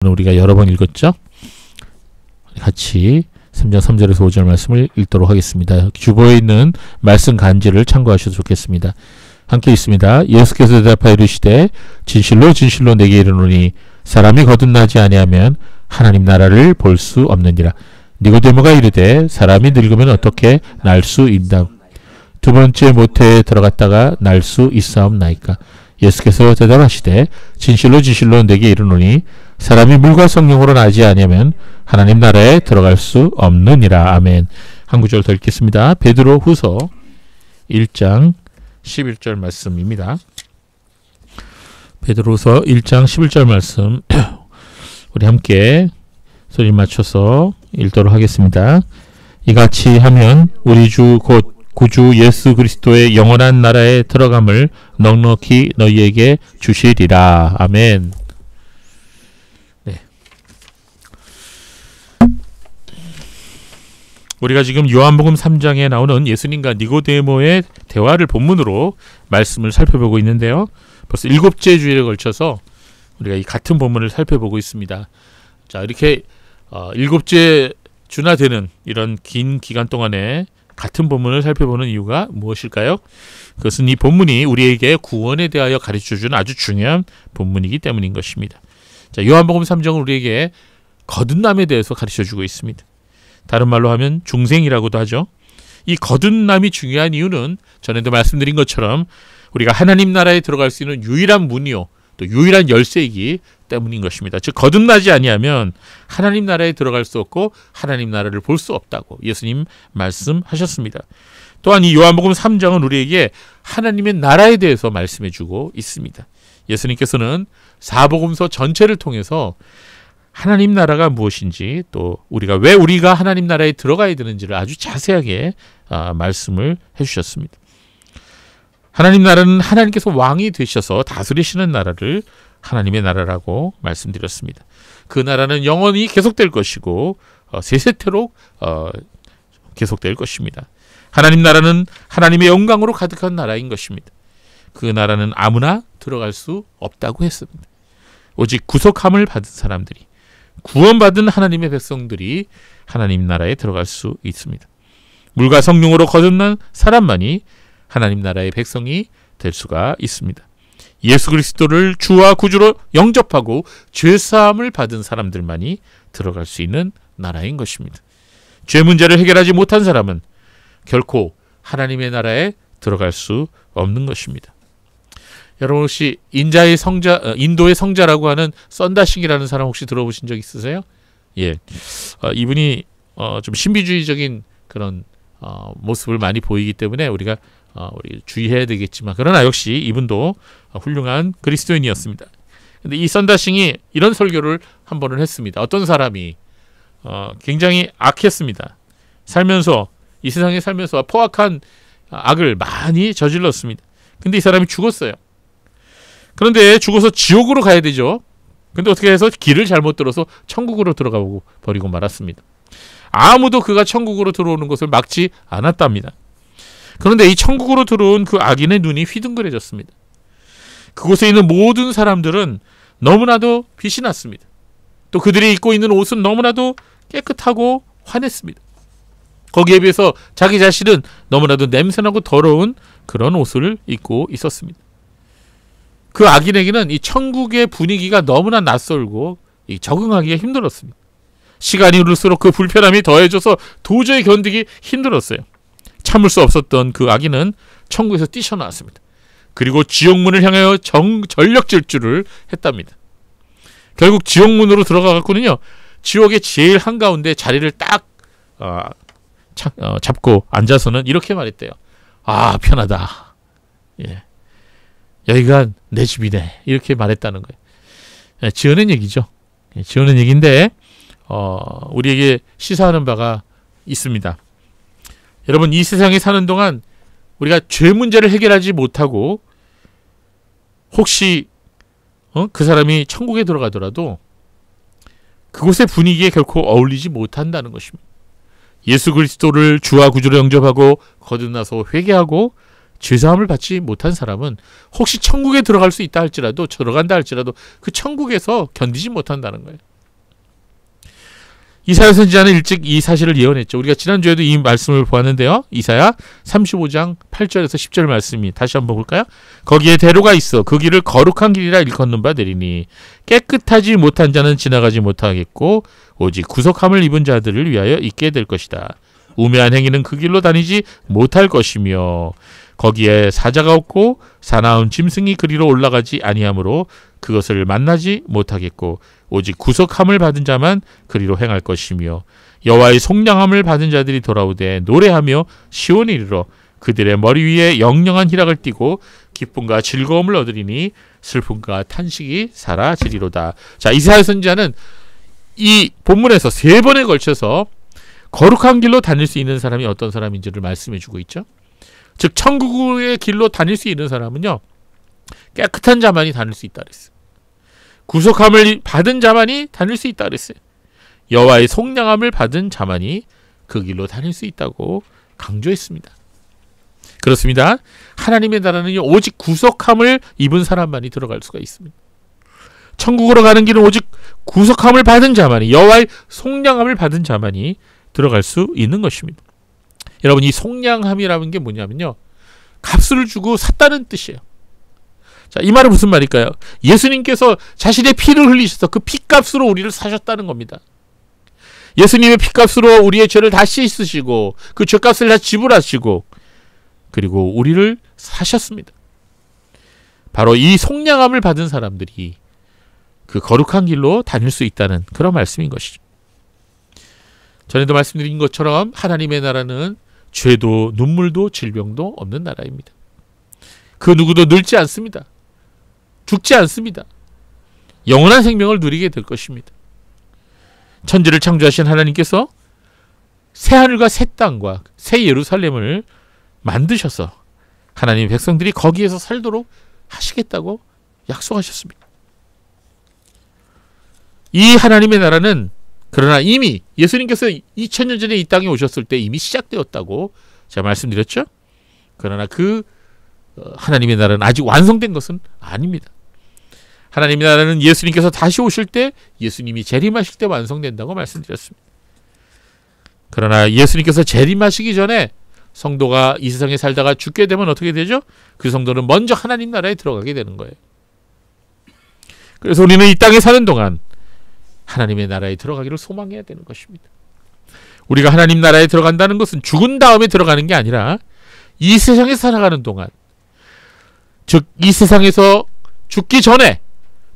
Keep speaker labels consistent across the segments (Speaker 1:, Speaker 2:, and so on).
Speaker 1: 우리가 여러 번 읽었죠? 같이 3장 3절에서 5절 말씀을 읽도록 하겠습니다. 주보에 있는 말씀 간지를 참고하셔도 좋겠습니다. 함께 읽습니다. 예수께서 대답하여 이르시되 진실로 진실로 내게 이르노니 사람이 거듭나지 아니하면 하나님 나라를 볼 수 없느니라. 니고데모가 이르되 사람이 늙으면 어떻게 날 수 있나? 두 번째 모태에 들어갔다가 날 수 있사옵나이까? 예수께서 대답하시되 진실로 진실로 내게 이르노니 사람이 물과 성령으로 나지 아니하면 하나님 나라에 들어갈 수 없느니라. 아멘. 한 구절 더 읽겠습니다. 베드로 후서 1장 11절 말씀입니다. 베드로 후서 1장 11절 말씀 우리 함께 소리 맞춰서 읽도록 하겠습니다. 이같이 하면 우리 주 곧 구주 예수 그리스도의 영원한 나라에 들어감을 넉넉히 너희에게 주시리라. 아멘. 네. 우리가 지금 요한복음 3장에 나오는 예수님과 니고데모의 대화를 본문으로 말씀을 살펴보고 있는데요. 벌써 7째 주일에 걸쳐서 우리가 이 같은 본문을 살펴보고 있습니다. 자, 이렇게 7째 주나 되는 이런 긴 기간 동안에 같은 본문을 살펴보는 이유가 무엇일까요? 그것은 이 본문이 우리에게 구원에 대하여 가르쳐주는 아주 중요한 본문이기 때문인 것입니다. 자, 요한복음 3장은 우리에게 거듭남에 대해서 가르쳐주고 있습니다. 다른 말로 하면 중생이라고도 하죠. 이 거듭남이 중요한 이유는 전에도 말씀드린 것처럼 우리가 하나님 나라에 들어갈 수 있는 유일한 문이요, 또 유일한 열쇠이기 때문인 것입니다. 즉 거듭나지 아니하면 하나님 나라에 들어갈 수 없고 하나님 나라를 볼 수 없다고 예수님 말씀하셨습니다. 또한 이 요한복음 3장은 우리에게 하나님의 나라에 대해서 말씀해주고 있습니다. 예수님께서는 사복음서 전체를 통해서 하나님 나라가 무엇인지 또 왜 우리가 하나님 나라에 들어가야 되는지를 아주 자세하게 말씀을 해주셨습니다. 하나님 나라는 하나님께서 왕이 되셔서 다스리시는 나라를 하나님의 나라라고 말씀드렸습니다. 그 나라는 영원히 계속될 것이고 세세토록 계속될 것입니다. 하나님 나라는 하나님의 영광으로 가득한 나라인 것입니다. 그 나라는 아무나 들어갈 수 없다고 했습니다. 오직 구속함을 받은 사람들이, 구원받은 하나님의 백성들이 하나님 나라에 들어갈 수 있습니다. 물과 성령으로 거듭난 사람만이 하나님 나라의 백성이 될 수가 있습니다. 예수 그리스도를 주와 구주로 영접하고 죄사함을 받은 사람들만이 들어갈 수 있는 나라인 것입니다. 죄 문제를 해결하지 못한 사람은 결코 하나님의 나라에 들어갈 수 없는 것입니다. 여러분 혹시 인도의 성자라고 하는 썬다싱이라는 사람 혹시 들어보신 적 있으세요? 예, 이분이 좀 신비주의적인 그런 모습을 많이 보이기 때문에 우리 주의해야 되겠지만, 그러나 역시 이분도 훌륭한 그리스도인이었습니다. 근데 이 썬다싱이 이런 설교를 한 번을 했습니다. 어떤 사람이 굉장히 악했습니다. 이 세상에 살면서 포악한 악을 많이 저질렀습니다. 근데 이 사람이 죽었어요. 그런데 죽어서 지옥으로 가야 되죠. 근데 어떻게 해서 길을 잘못 들어서 천국으로 들어가 버리고 말았습니다. 아무도 그가 천국으로 들어오는 것을 막지 않았답니다. 그런데 이 천국으로 들어온 그 악인의 눈이 휘둥그레졌습니다. 그곳에 있는 모든 사람들은 너무나도 빛이 났습니다. 또 그들이 입고 있는 옷은 너무나도 깨끗하고 환했습니다. 거기에 비해서 자기 자신은 너무나도 냄새나고 더러운 그런 옷을 입고 있었습니다. 그 악인에게는 이 천국의 분위기가 너무나 낯설고 적응하기가 힘들었습니다. 시간이 흐를수록 그 불편함이 더해져서 도저히 견디기 힘들었어요. 참을 수 없었던 그 악인은 천국에서 뛰쳐나왔습니다. 그리고 지옥문을 향하여 전력 질주를 했답니다. 결국 지옥문으로 들어가갖고는요, 지옥의 제일 한가운데 자리를 딱 잡고 앉아서는 이렇게 말했대요. 아, 편하다. 예. 여기가 내 집이네. 이렇게 말했다는 거예요. 예, 지어낸 얘기죠. 예, 지어낸 얘기인데 우리에게 시사하는 바가 있습니다. 여러분, 이 세상에 사는 동안 우리가 죄 문제를 해결하지 못하고 혹시 그 사람이 천국에 들어가더라도 그곳의 분위기에 결코 어울리지 못한다는 것입니다. 예수 그리스도를 주와 구주로 영접하고 거듭나서 회개하고 죄사함을 받지 못한 사람은 혹시 천국에 들어갈 수 있다 할지라도, 들어간다 할지라도 그 천국에서 견디지 못한다는 거예요. 이사야 선지자는 일찍 이 사실을 예언했죠. 우리가 지난주에도 이 말씀을 보았는데요. 이사야 35장 8절에서 10절 말씀이 다시 한번 볼까요? 거기에 대로가 있어 그 길을 거룩한 길이라 일컫는 바 되리니 깨끗하지 못한 자는 지나가지 못하겠고 오직 구속함을 입은 자들을 위하여 있게 될 것이다. 우매한 행위는 그 길로 다니지 못할 것이며 거기에 사자가 없고 사나운 짐승이 그리로 올라가지 아니하므로 그것을 만나지 못하겠고 오직 구속함을 받은 자만 그리로 행할 것이며 여호와의 속량함을 받은 자들이 돌아오되 노래하며 시온에 이르러 그들의 머리 위에 영영한 희락을 띠고 기쁨과 즐거움을 얻으리니 슬픔과 탄식이 사라지리로다. 자, 이사야 선지자는 이 본문에서 3번에 걸쳐서 거룩한 길로 다닐 수 있는 사람이 어떤 사람인지를 말씀해 주고 있죠. 즉 천국의 길로 다닐 수 있는 사람은요, 깨끗한 자만이 다닐 수 있다 그랬어요. 구속함을 받은 자만이 다닐 수 있다 그랬어요. 여호와의 속량함을 받은 자만이 그 길로 다닐 수 있다고 강조했습니다. 그렇습니다. 하나님의 나라는요, 오직 구속함을 입은 사람만이 들어갈 수가 있습니다. 천국으로 가는 길은 오직 구속함을 받은 자만이, 여호와의 속량함을 받은 자만이 들어갈 수 있는 것입니다. 여러분, 이 속량함이라는 게 뭐냐면요, 값을 주고 샀다는 뜻이에요. 자, 이 말은 무슨 말일까요? 예수님께서 자신의 피를 흘리셔서 그 피값으로 우리를 사셨다는 겁니다. 예수님의 피값으로 우리의 죄를 다 씻으시고 그 죄값을 다 지불하시고 그리고 우리를 사셨습니다. 바로 이 속량함을 받은 사람들이 그 거룩한 길로 다닐 수 있다는 그런 말씀인 것이죠. 전에도 말씀드린 것처럼 하나님의 나라는 죄도 눈물도 질병도 없는 나라입니다. 그 누구도 늙지 않습니다. 죽지 않습니다. 영원한 생명을 누리게 될 것입니다. 천지를 창조하신 하나님께서 새하늘과 새 땅과 새 예루살렘을 만드셔서 하나님의 백성들이 거기에서 살도록 하시겠다고 약속하셨습니다. 이 하나님의 나라는 그러나 이미 예수님께서 2000년 전에 이 땅에 오셨을 때 이미 시작되었다고 제가 말씀드렸죠. 그러나 그 하나님의 나라는 아직 완성된 것은 아닙니다. 하나님의 나라는 예수님께서 다시 오실 때, 예수님이 재림하실 때 완성된다고 말씀드렸습니다. 그러나 예수님께서 재림하시기 전에 성도가 이 세상에 살다가 죽게 되면 어떻게 되죠? 그 성도는 먼저 하나님 나라에 들어가게 되는 거예요. 그래서 우리는 이 땅에 사는 동안 하나님의 나라에 들어가기를 소망해야 되는 것입니다. 우리가 하나님 나라에 들어간다는 것은 죽은 다음에 들어가는 게 아니라 이 세상에 살아가는 동안, 즉 이 세상에서 죽기 전에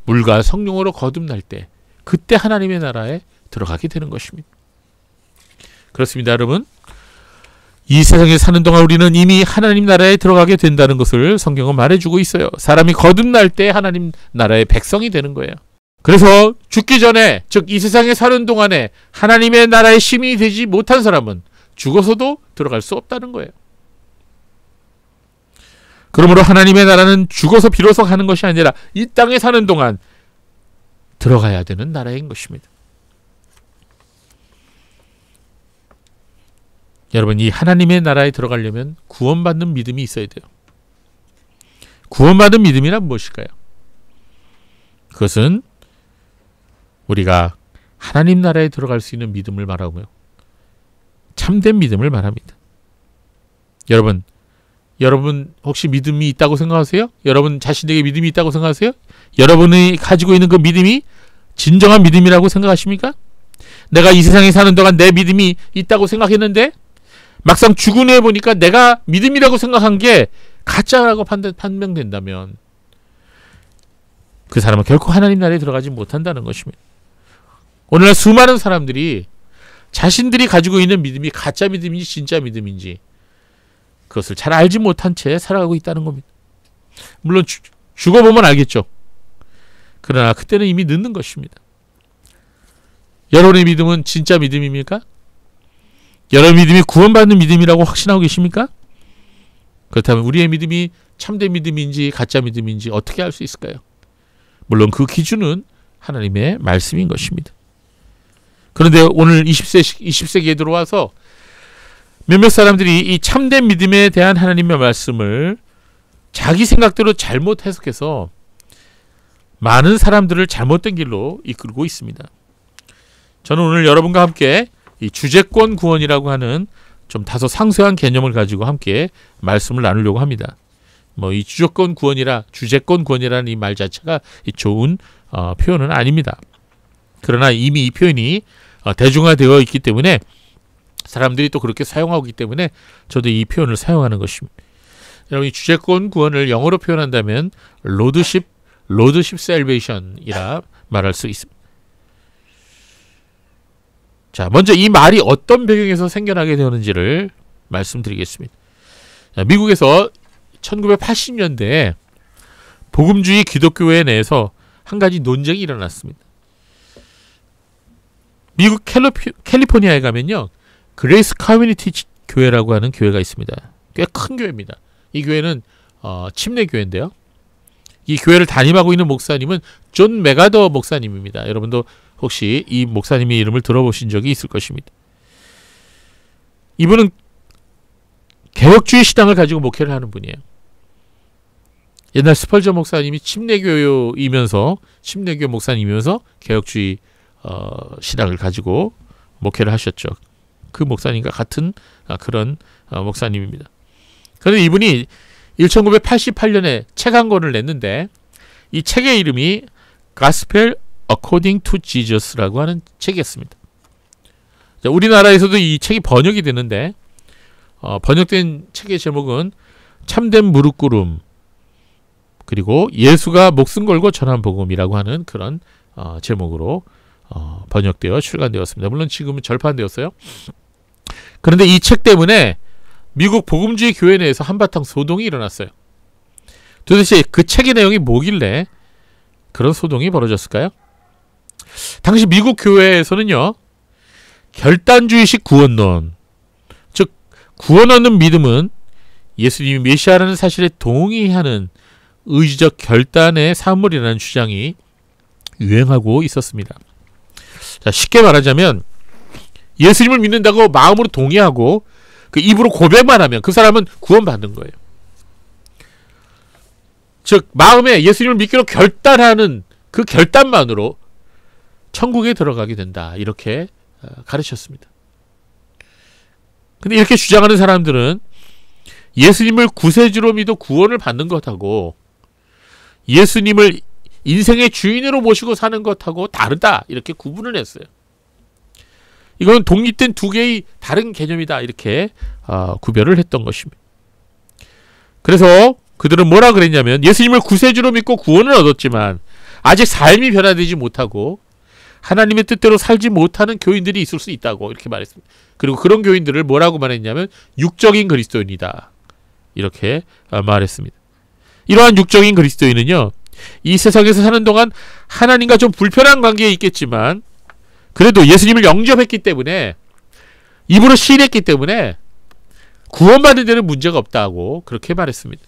Speaker 1: 물과 성령으로 거듭날 때, 그때 하나님의 나라에 들어가게 되는 것입니다. 그렇습니다, 여러분. 이 세상에 사는 동안 우리는 이미 하나님 나라에 들어가게 된다는 것을 성경은 말해주고 있어요. 사람이 거듭날 때 하나님 나라의 백성이 되는 거예요. 그래서 죽기 전에, 즉 이 세상에 사는 동안에 하나님의 나라의 시민이 되지 못한 사람은 죽어서도 들어갈 수 없다는 거예요. 그러므로 하나님의 나라는 죽어서 비로소 가는 것이 아니라 이 땅에 사는 동안 들어가야 되는 나라인 것입니다. 여러분, 이 하나님의 나라에 들어가려면 구원받는 믿음이 있어야 돼요. 구원받은 믿음이란 무엇일까요? 그것은 우리가 하나님 나라에 들어갈 수 있는 믿음을 말하고요, 참된 믿음을 말합니다. 여러분 혹시 믿음이 있다고 생각하세요? 여러분 자신에게 믿음이 있다고 생각하세요? 여러분이 가지고 있는 그 믿음이 진정한 믿음이라고 생각하십니까? 내가 이 세상에 사는 동안 내 믿음이 있다고 생각했는데 막상 죽은 후에 보니까 내가 믿음이라고 생각한 게 가짜라고 판명된다면 그 사람은 결코 하나님 나라에 들어가지 못한다는 것입니다. 오늘날 수많은 사람들이 자신들이 가지고 있는 믿음이 가짜 믿음인지 진짜 믿음인지 그것을 잘 알지 못한 채 살아가고 있다는 겁니다. 물론 죽어보면 알겠죠. 그러나 그때는 이미 늦는 것입니다. 여러분의 믿음은 진짜 믿음입니까? 여러분 믿음이 구원받는 믿음이라고 확신하고 계십니까? 그렇다면 우리의 믿음이 참된 믿음인지 가짜 믿음인지 어떻게 알 수 있을까요? 물론 그 기준은 하나님의 말씀인 것입니다. 그런데 오늘 20세기에 들어와서 몇몇 사람들이 이 참된 믿음에 대한 하나님의 말씀을 자기 생각대로 잘못 해석해서 많은 사람들을 잘못된 길로 이끌고 있습니다. 저는 오늘 여러분과 함께 이 주재권 구원이라고 하는 좀 다소 상세한 개념을 가지고 함께 말씀을 나누려고 합니다. 이 주재권 구원이라는 이 말 자체가 좋은 표현은 아닙니다. 그러나 이미 이 표현이 대중화되어 있기 때문에 사람들이 또 그렇게 사용하고 있기 때문에 저도 이 표현을 사용하는 것입니다. 여러분, 이 주재권 구원을 영어로 표현한다면 로드십 셀베이션이라 말할 수 있습니다. 자, 먼저 이 말이 어떤 배경에서 생겨나게 되었는지를 말씀드리겠습니다. 미국에서 1980년대에 복음주의 기독교회 내에서 한 가지 논쟁이 일어났습니다. 미국 캘리포니아에 가면요, 그레이스 커뮤니티 교회라고 하는 교회가 있습니다. 꽤 큰 교회입니다. 이 교회는 침례 교회인데요. 이 교회를 담임하고 있는 목사님은 존 메가더 목사님입니다. 여러분도 혹시 이 목사님의 이름을 들어보신 적이 있을 것입니다. 이분은 개혁주의 신앙을 가지고 목회를 하는 분이에요. 옛날 스펄전 목사님이 침례교 목사님이면서 개혁주의 신앙을 가지고 목회를 하셨죠. 그 목사님과 같은 그런 목사님입니다. 그런데 이분이 1988년에 책 한 권을 냈는데 이 책의 이름이 Gospel According to Jesus라고 하는 책이었습니다. 자, 우리나라에서도 이 책이 번역이 되는데 번역된 책의 제목은 참된 무릎꿇음 그리고 예수가 목숨 걸고 전한 복음이라고 하는 그런 제목으로 번역되어 출간되었습니다. 물론 지금은 절판되었어요. 그런데 이 책 때문에 미국 복음주의 교회 내에서 한바탕 소동이 일어났어요. 도대체 그 책의 내용이 뭐길래 그런 소동이 벌어졌을까요? 당시 미국 교회에서는요, 결단주의식 구원론, 즉 구원 얻는 믿음은 예수님이 메시아라는 사실에 동의하는 의지적 결단의 산물이라는 주장이 유행하고 있었습니다. 자, 쉽게 말하자면 예수님을 믿는다고 마음으로 동의하고 그 입으로 고백만 하면 그 사람은 구원받는 거예요. 즉 마음에 예수님을 믿기로 결단하는 그 결단만으로 천국에 들어가게 된다. 이렇게 가르쳤습니다. 근데 이렇게 주장하는 사람들은 예수님을 구세주로 믿어 구원을 받는 것하고 예수님을 인생의 주인으로 모시고 사는 것하고 다르다. 이렇게 구분을 했어요. 이건 독립된 두 개의 다른 개념이다. 이렇게 구별을 했던 것입니다. 그래서 그들은 뭐라 그랬냐면 예수님을 구세주로 믿고 구원을 얻었지만 아직 삶이 변화되지 못하고 하나님의 뜻대로 살지 못하는 교인들이 있을 수 있다고 이렇게 말했습니다. 그리고 그런 교인들을 뭐라고 말했냐면 육적인 그리스도인이다. 이렇게 말했습니다. 이러한 육적인 그리스도인은요, 이 세상에서 사는 동안 하나님과 좀 불편한 관계에 있겠지만 그래도 예수님을 영접했기 때문에 입으로 시인했기 때문에 구원받는 데는 문제가 없다고 그렇게 말했습니다.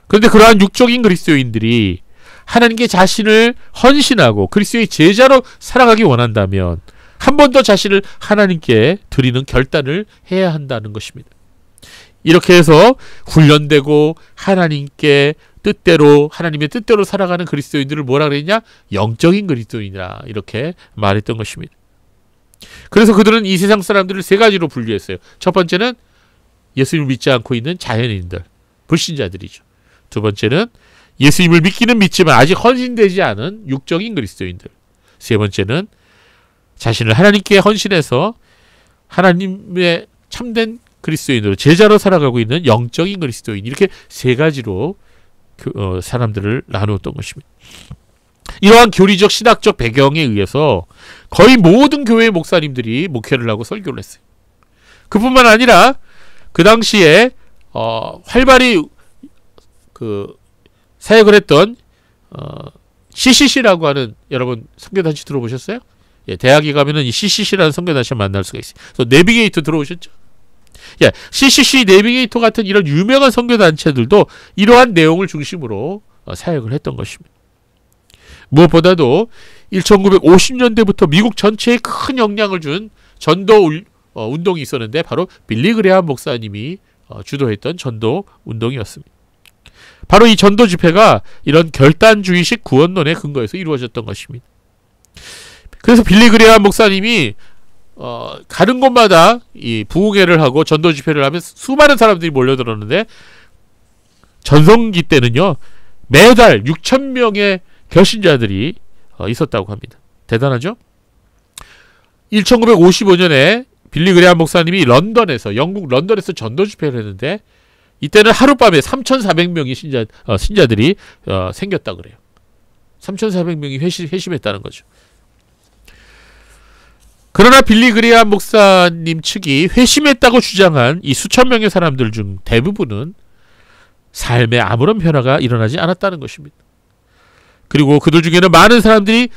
Speaker 1: 그런데 그러한 육적인 그리스도인들이 하나님께 자신을 헌신하고 그리스도의 제자로 살아가기 원한다면 한 번 더 자신을 하나님께 드리는 결단을 해야 한다는 것입니다. 이렇게 해서 훈련되고 하나님의 뜻대로 살아가는 그리스도인들을 뭐라 그랬냐? 영적인 그리스도인이라 이렇게 말했던 것입니다. 그래서 그들은 이 세상 사람들을 세 가지로 분류했어요. 첫 번째는 예수님을 믿지 않고 있는 자연인들, 불신자들이죠. 두 번째는 예수님을 믿기는 믿지만 아직 헌신되지 않은 육적인 그리스도인들. 세 번째는 자신을 하나님께 헌신해서 하나님의 참된 그리스도인으로 제자로 살아가고 있는 영적인 그리스도인. 이렇게 세 가지로 사람들을 나누었던 것입니다. 이러한 교리적 신학적 배경에 의해서 거의 모든 교회의 목사님들이 목회를 하고 설교를 했어요. 그뿐만 아니라 그 당시에 활발히 사역을 했던 CCC라고 하는, 여러분 선교단체 들어보셨어요? 예, 대학에 가면은 이 CCC라는 선교단체 만날 수가 있어요. 그래서 내비게이터 들어오셨죠? 예, CCC 내비게이터 같은 이런 유명한 선교단체들도 이러한 내용을 중심으로 사역을 했던 것입니다. 무엇보다도 1950년대부터 미국 전체에 큰 영향을 준 전도 운동이 있었는데 바로 빌리 그레함 목사님이 주도했던 전도 운동이었습니다. 바로 이 전도 집회가 이런 결단주의식 구원론의 근거에서 이루어졌던 것입니다. 그래서 빌리 그레이엄 목사님이 가는 곳마다 이 부흥회를 하고 전도 집회를 하면 수많은 사람들이 몰려들었는데 전성기 때는요 매달 6,000명의 결신자들이 있었다고 합니다. 대단하죠? 1955년에 빌리 그레이엄 목사님이 영국 런던에서 전도 집회를 했는데 이때는 하룻밤에 3,400명의 신자들이 생겼다 그래요. 3,400명이 회심했다는 거죠. 그러나 빌리 그레이엄 목사님 측이 회심했다고 주장한 이 수천 명의 사람들 중 대부분은 삶에 아무런 변화가 일어나지 않았다는 것입니다. 그리고 그들 중에는 많은 사람들이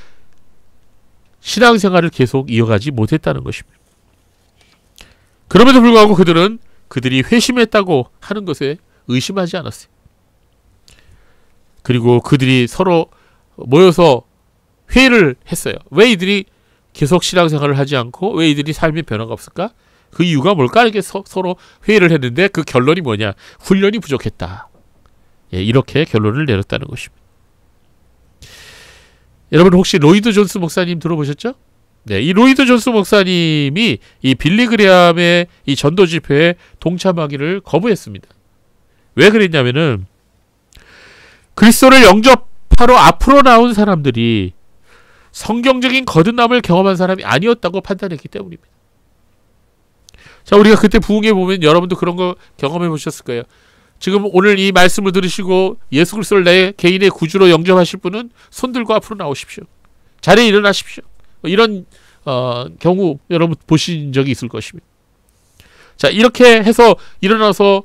Speaker 1: 신앙생활을 계속 이어가지 못했다는 것입니다. 그럼에도 불구하고 그들은 그들이 회심했다고 하는 것에 의심하지 않았어요. 그리고 그들이 서로 모여서 회의를 했어요. 왜 이들이 계속 신앙생활을 하지 않고 왜 이들이 삶의 변화가 없을까? 그 이유가 뭘까? 이렇게 서로 회의를 했는데 그 결론이 뭐냐? 훈련이 부족했다. 예, 이렇게 결론을 내렸다는 것입니다. 여러분 혹시 로이드 존스 목사님 들어보셨죠? 네, 이 로이드 존스 목사님이 이 빌리 그레이엄의 이 전도 집회에 동참하기를 거부했습니다. 왜 그랬냐면은 그리스도를 영접하러 앞으로 나온 사람들이 성경적인 거듭남을 경험한 사람이 아니었다고 판단했기 때문입니다. 자, 우리가 그때 부흥회 보면 여러분도 그런 거 경험해 보셨을 거예요. 지금 오늘 이 말씀을 들으시고 예수 그리스도를 내 개인의 구주로 영접하실 분은 손 들고 앞으로 나오십시오. 자리에 일어나십시오. 이런 경우 여러분 보신 적이 있을 것입니다. 자, 이렇게 해서 일어나서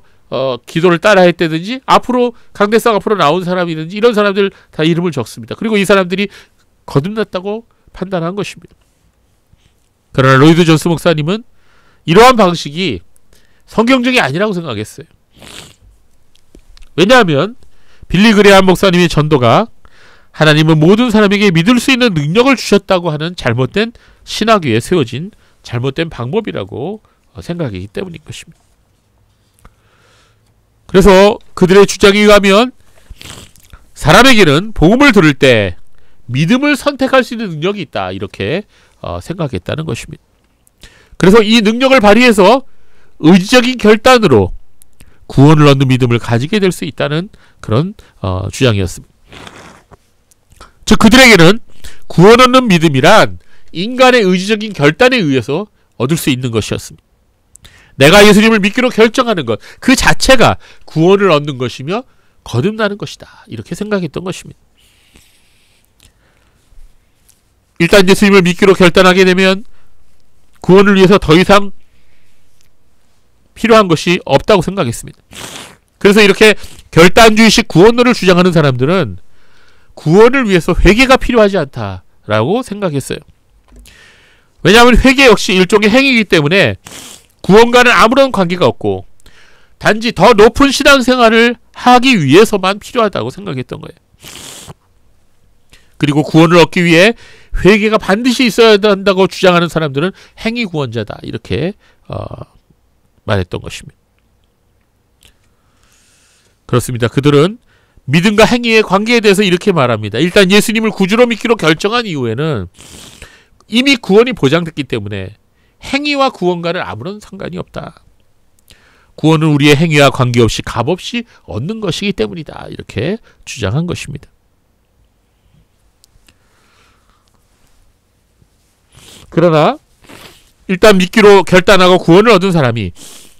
Speaker 1: 기도를 따라 했다든지 앞으로 강대상 앞으로 나온 사람이든지 이런 사람들 다 이름을 적습니다. 그리고 이 사람들이 거듭났다고 판단한 것입니다. 그러나 로이드 존스 목사님은 이러한 방식이 성경적이 아니라고 생각했어요. 왜냐하면 빌리 그레이엄 목사님의 전도가 하나님은 모든 사람에게 믿을 수 있는 능력을 주셨다고 하는 잘못된 신학 위에 세워진 잘못된 방법이라고 생각이기 때문인 것입니다. 그래서 그들의 주장에 의하면 사람에게는 복음을 들을 때 믿음을 선택할 수 있는 능력이 있다 이렇게 생각했다는 것입니다. 그래서 이 능력을 발휘해서 의지적인 결단으로 구원을 얻는 믿음을 가지게 될 수 있다는 그런 주장이었습니다. 즉 그들에게는 구원 얻는 믿음이란 인간의 의지적인 결단에 의해서 얻을 수 있는 것이었습니다. 내가 예수님을 믿기로 결정하는 것, 그 자체가 구원을 얻는 것이며 거듭나는 것이다 이렇게 생각했던 것입니다. 일단 예수님을 믿기로 결단하게 되면 구원을 위해서 더 이상 필요한 것이 없다고 생각했습니다. 그래서 이렇게 결단주의식 구원론을 주장하는 사람들은 구원을 위해서 회개가 필요하지 않다라고 생각했어요. 왜냐하면 회개 역시 일종의 행위이기 때문에 구원과는 아무런 관계가 없고 단지 더 높은 신앙생활을 하기 위해서만 필요하다고 생각했던 거예요. 그리고 구원을 얻기 위해 회개가 반드시 있어야 한다고 주장하는 사람들은 행위 구원자다 이렇게 말했던 것입니다. 그렇습니다. 그들은 믿음과 행위의 관계에 대해서 이렇게 말합니다. 일단 예수님을 구주로 믿기로 결정한 이후에는 이미 구원이 보장됐기 때문에 행위와 구원과는 아무런 상관이 없다. 구원은 우리의 행위와 관계없이 값없이 얻는 것이기 때문이다. 이렇게 주장한 것입니다. 그러나 일단 믿기로 결단하고 구원을 얻은 사람이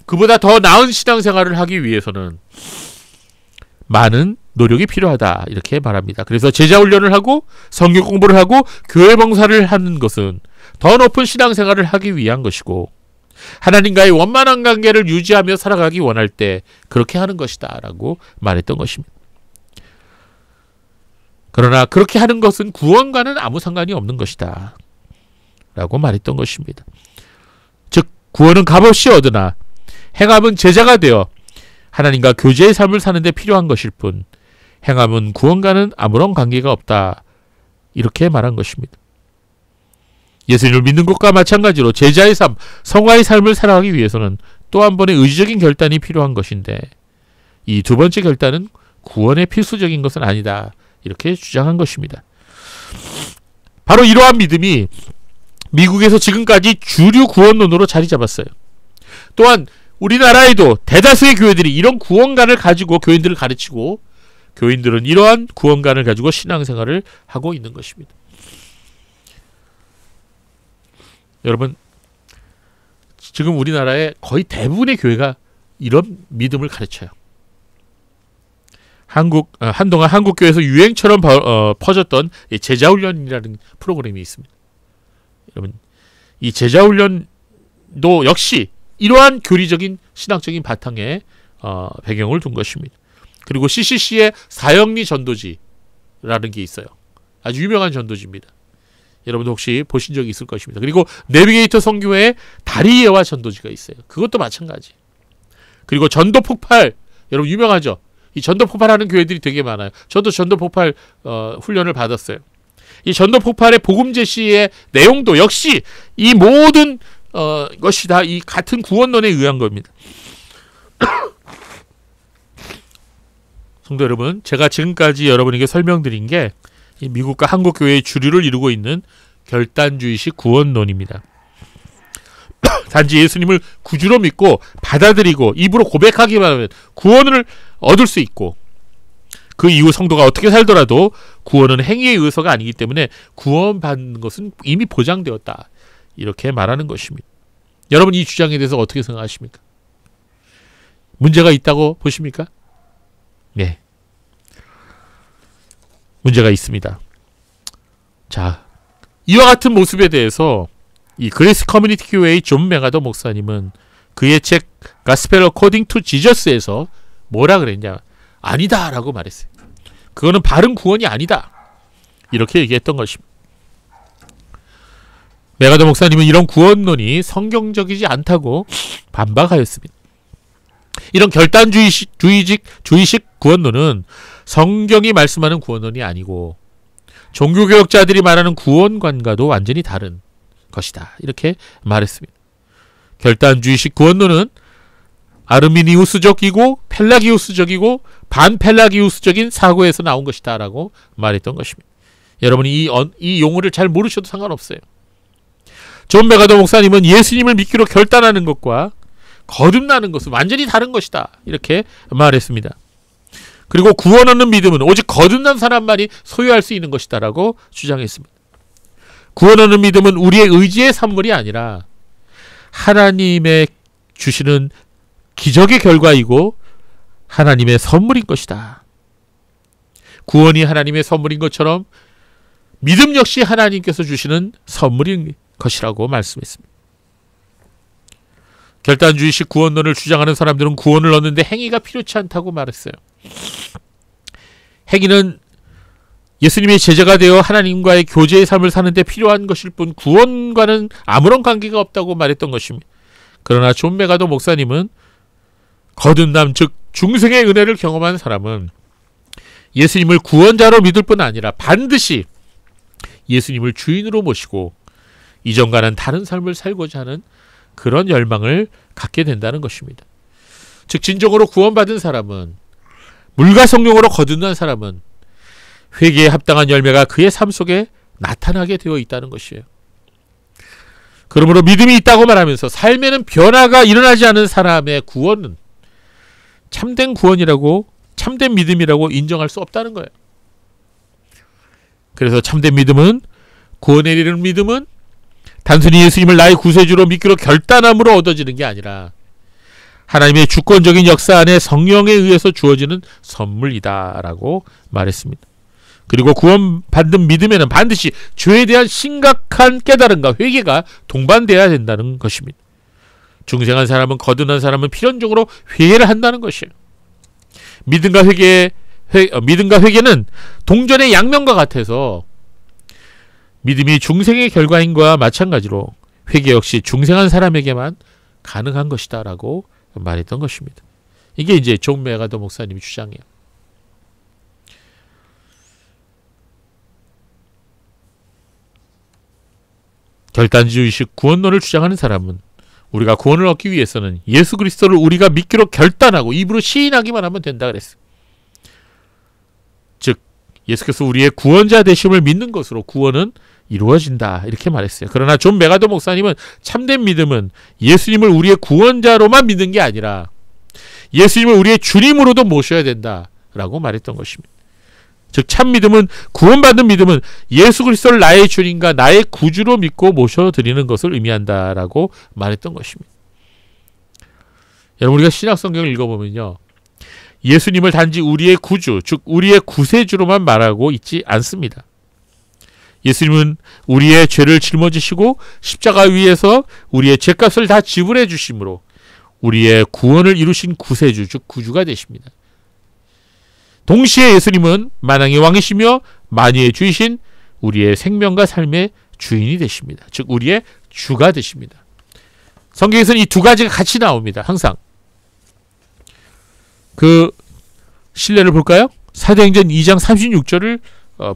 Speaker 1: 그보다 더 나은 신앙생활을 하기 위해서는 많은 노력이 필요하다 이렇게 말합니다. 그래서 제자훈련을 하고 성경 공부를 하고 교회 봉사를 하는 것은 더 높은 신앙생활을 하기 위한 것이고 하나님과의 원만한 관계를 유지하며 살아가기 원할 때 그렇게 하는 것이다 라고 말했던 것입니다. 그러나 그렇게 하는 것은 구원과는 아무 상관이 없는 것이다 라고 말했던 것입니다. 즉 구원은 값없이 얻으나 행함은 제자가 되어 하나님과 교제의 삶을 사는 데 필요한 것일 뿐 행함은 구원과는 아무런 관계가 없다 이렇게 말한 것입니다. 예수님을 믿는 것과 마찬가지로 제자의 삶, 성화의 삶을 살아가기 위해서는 또 한 번의 의지적인 결단이 필요한 것인데 이 두 번째 결단은 구원의 필수적인 것은 아니다 이렇게 주장한 것입니다. 바로 이러한 믿음이 미국에서 지금까지 주류 구원론으로 자리 잡았어요. 또한 우리나라에도 대다수의 교회들이 이런 구원관을 가지고 교인들을 가르치고 교인들은 이러한 구원관을 가지고 신앙생활을 하고 있는 것입니다. 여러분, 지금 우리나라의 거의 대부분의 교회가 이런 믿음을 가르쳐요. 한동안 한국교회에서 유행처럼 퍼졌던 제자훈련이라는 프로그램이 있습니다. 여러분, 이 제자훈련도 역시 이러한 교리적인 신학적인 바탕에 배경을 둔 것입니다. 그리고 CCC의 사형리 전도지라는 게 있어요. 아주 유명한 전도지입니다. 여러분도 혹시 보신 적이 있을 것입니다. 그리고 내비게이터 선교회의 다리예와 전도지가 있어요. 그것도 마찬가지. 그리고 전도폭발, 여러분 유명하죠? 이 전도폭발하는 교회들이 되게 많아요. 저도 전도폭발 훈련을 받았어요. 이 전도폭발의 복음 제시의 내용도 역시 이 모든 것이 다 이 같은 구원론에 의한 겁니다. 성도 여러분, 제가 지금까지 여러분에게 설명드린 게 이 미국과 한국 교회의 주류를 이루고 있는 결단주의식 구원론입니다. 단지 예수님을 구주로 믿고 받아들이고 입으로 고백하기만 하면 구원을 얻을 수 있고, 그 이후 성도가 어떻게 살더라도 구원은 행위의 의서가 아니기 때문에 구원받는 것은 이미 보장되었다, 이렇게 말하는 것입니다. 여러분, 이 주장에 대해서 어떻게 생각하십니까? 문제가 있다고 보십니까? 네, 문제가 있습니다. 자, 이와 같은 모습에 대해서 이 그레이스 커뮤니티 교회의 존 메가더 목사님은 그의 책 Gospel According to Jesus에서 뭐라 그랬냐? 아니다라고 말했어요. 그거는 바른 구원이 아니다, 이렇게 얘기했던 것입니다. 메가더 목사님은 이런 구원론이 성경적이지 않다고 반박하였습니다. 이런 결단주의식 구원론은 성경이 말씀하는 구원론이 아니고 종교개혁자들이 말하는 구원관과도 완전히 다른 것이다, 이렇게 말했습니다. 결단주의식 구원론은 아르미니우스적이고 펠라기우스적이고 반펠라기우스적인 사고에서 나온 것이다 라고 말했던 것입니다. 여러분이 이 용어를 잘 모르셔도 상관없어요. 존 메가더 목사님은 예수님을 믿기로 결단하는 것과 거듭나는 것은 완전히 다른 것이다, 이렇게 말했습니다. 그리고 구원 얻는 믿음은 오직 거듭난 사람만이 소유할 수 있는 것이다 라고 주장했습니다. 구원 얻는 믿음은 우리의 의지의 산물이 아니라 하나님의 주시는 기적의 결과이고 하나님의 선물인 것이다. 구원이 하나님의 선물인 것처럼 믿음 역시 하나님께서 주시는 선물인 것이라고 말씀했습니다. 결단주의식 구원론을 주장하는 사람들은 구원을 얻는데 행위가 필요치 않다고 말했어요. 행위는 예수님의 제자가 되어 하나님과의 교제의 삶을 사는데 필요한 것일 뿐 구원과는 아무런 관계가 없다고 말했던 것입니다. 그러나 존 메가더 목사님은 거듭남, 즉 중생의 은혜를 경험한 사람은 예수님을 구원자로 믿을 뿐 아니라 반드시 예수님을 주인으로 모시고 이전과는 다른 삶을 살고자 하는 그런 열망을 갖게 된다는 것입니다. 즉 진정으로 구원받은 사람은, 물과 성령으로 거듭난 사람은 회개에 합당한 열매가 그의 삶 속에 나타나게 되어 있다는 것이에요. 그러므로 믿음이 있다고 말하면서 삶에는 변화가 일어나지 않은 사람의 구원은 참된 구원이라고, 참된 믿음이라고 인정할 수 없다는 거예요. 그래서 참된 믿음은, 구원에 이르는 믿음은 단순히 예수님을 나의 구세주로 믿기로 결단함으로 얻어지는 게 아니라 하나님의 주권적인 역사 안에 성령에 의해서 주어지는 선물이다라고 말했습니다. 그리고 구원받는 믿음에는 반드시 죄에 대한 심각한 깨달음과 회개가 동반돼야 된다는 것입니다. 중생한 사람은, 거듭난 사람은 필연적으로 회개를 한다는 것이에요. 믿음과 회개는 동전의 양면과 같아서 믿음이 중생의 결과인 것과 마찬가지로 회개 역시 중생한 사람에게만 가능한 것이다 라고 말했던 것입니다. 이게 이제 존 메가더 목사님의 주장이에요. 결단주의식 구원론을 주장하는 사람은 우리가 구원을 얻기 위해서는 예수 그리스도를 우리가 믿기로 결단하고 입으로 시인하기만 하면 된다 그랬어요. 즉 예수께서 우리의 구원자 되심을 믿는 것으로 구원은 이루어진다. 이렇게 말했어요. 그러나 존 메가더 목사님은 참된 믿음은 예수님을 우리의 구원자로만 믿는 게 아니라 예수님을 우리의 주님으로도 모셔야 된다라고 말했던 것입니다. 즉 참 믿음은, 구원받은 믿음은 예수 그리스도를 나의 주님과 나의 구주로 믿고 모셔드리는 것을 의미한다라고 말했던 것입니다. 여러분, 우리가 신약 성경을 읽어보면요, 예수님을 단지 우리의 구주, 즉 우리의 구세주로만 말하고 있지 않습니다. 예수님은 우리의 죄를 짊어지시고 십자가 위에서 우리의 죄값을 다 지불해 주심으로 우리의 구원을 이루신 구세주, 즉 구주가 되십니다. 동시에 예수님은 만왕의 왕이시며 만유의 주이신 우리의 생명과 삶의 주인이 되십니다. 즉 우리의 주가 되십니다. 성경에서는 이 두 가지가 같이 나옵니다. 항상. 그 신뢰를 볼까요? 사도행전 2장 36절을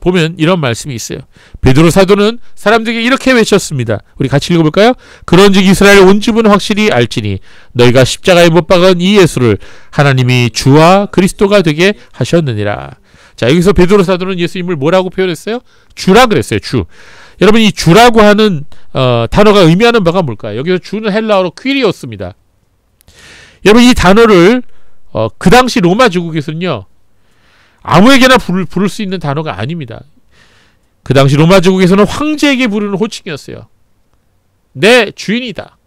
Speaker 1: 보면 이런 말씀이 있어요. 베드로 사도는 사람들에게 이렇게 외쳤습니다. 우리 같이 읽어볼까요? 그런즉 이스라엘 온 집은 확실히 알지니 너희가 십자가에 못 박은 이 예수를 하나님이 주와 그리스도가 되게 하셨느니라. 자, 여기서 베드로 사도는 예수님을 뭐라고 표현했어요? 주라 그랬어요. 주. 여러분, 이 주라고 하는 단어가 의미하는 바가 뭘까요? 여기서 주는 헬라어로 퀴리오스입니다. 여러분, 이 단어를 그 당시 로마 제국에서는요, 아무에게나 부를 수 있는 단어가 아닙니다. 그 당시 로마 제국에서는 황제에게 부르는 호칭이었어요. 내 주인이다.